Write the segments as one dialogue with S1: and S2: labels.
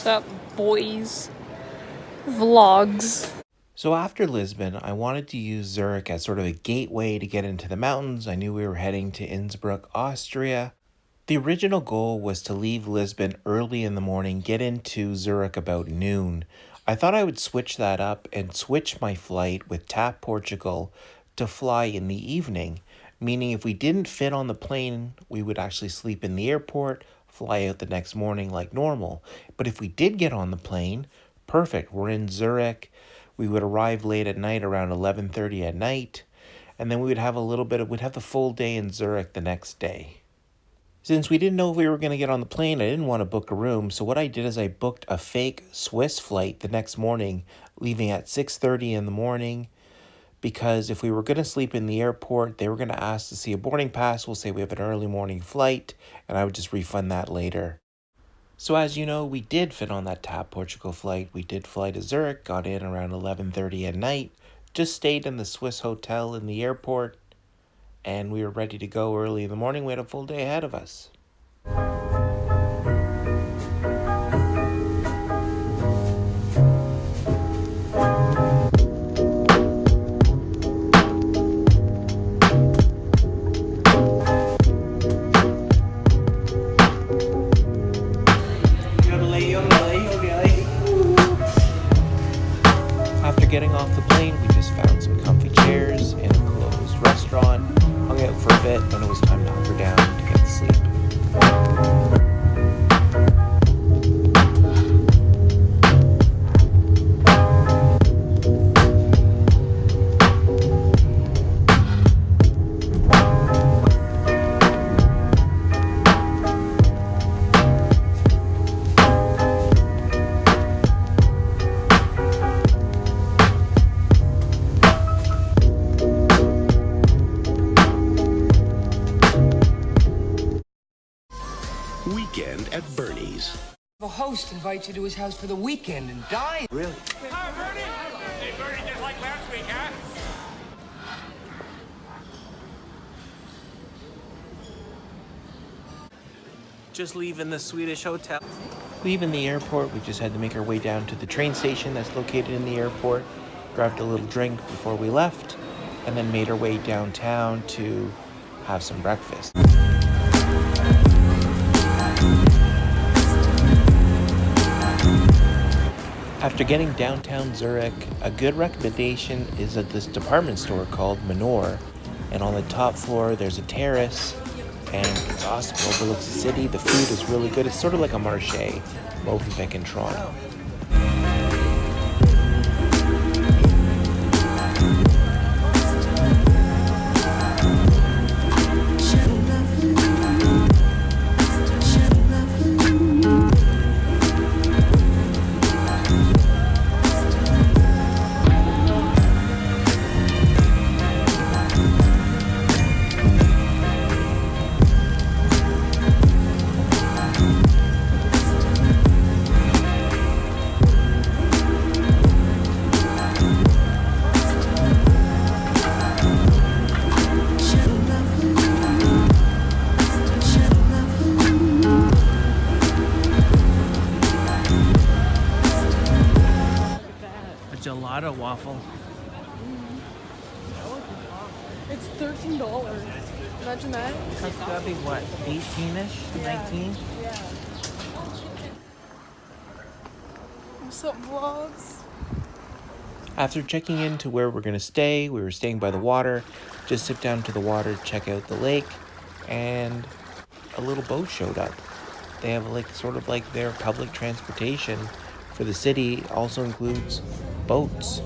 S1: up, boys? Vlogs.
S2: So after Lisbon, I wanted to use Zurich as sort of a gateway to get into the mountains. I knew we were heading to Innsbruck, Austria. The original goal was to leave Lisbon early in the morning, get into Zurich about noon. I thought I would switch that up and switch my flight with TAP Portugal to fly in the evening, meaning if we didn't fit on the plane, we would actually sleep in the airport, fly out the next morning like normal. But if we did get on the plane, perfect, we're in Zurich. We would arrive late at night, around 11:30 at night, and then we'd have the full day in Zurich the next day. Since we didn't know if we were going to get on the plane, I didn't want to book a room, so what I did is I booked a fake Swiss flight the next morning, leaving at 6:30 in the morning, because if we were going to sleep in the airport, they were going to ask to see a boarding pass. We'll say we have an early morning flight, and I would just refund that later. So as you know, we did fit on that TAP Portugal flight. We did fly to Zurich, got in around 11:30 at night, just stayed in the Swiss hotel in the airport, and we were ready to go early in the morning. We had a full day ahead of us. After getting off the plane, we just found some comfy chairs in a closed restaurant, hung out for a bit, and it was time to hunker down to get to sleep.
S3: Weekend at Bernie's.
S4: The host invites you to his house for the weekend and dine.
S3: Really?
S5: Hi, Bernie. Hey, Bernie, just like last week, huh?
S2: Just leaving the Swedish hotel. Leaving the airport, we just had to make our way down to the train station that's located in the airport, grabbed a little drink before we left, and then made our way downtown to have some breakfast. After getting downtown Zurich, a good recommendation is at this department store called Manor, and on the top floor there's a terrace, and it's awesome. Overlooks the city. The food is really good. It's sort of like a marché, Movenpick in Toronto. Gelato waffle.
S1: It's $13. Imagine that.
S2: That's gotta be what, 18-ish, 19?
S1: Yeah. What's up, vlogs?
S2: After checking into where we're gonna stay, we were staying by the water. Just sit down to the water, check out the lake, and a little boat showed up. They have sort of like their public transportation for the city also includes boats.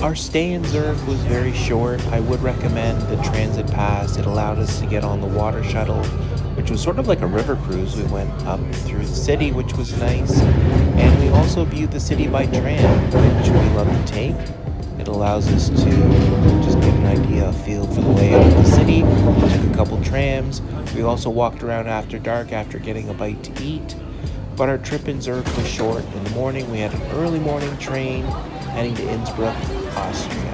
S2: Our stay in Zurich was very short. I would recommend the transit pass. It allowed us to get on the water shuttle, which was sort of like a river cruise. We went up through the city, which was nice. And we also viewed the city by tram, which we love to take. It allows us to just get an idea, a feel for the layout of the city. We took a couple trams. We also walked around after dark after getting a bite to eat. But our trip in Zurich was short. In the morning, we had an early morning train heading to Innsbruck, Austria.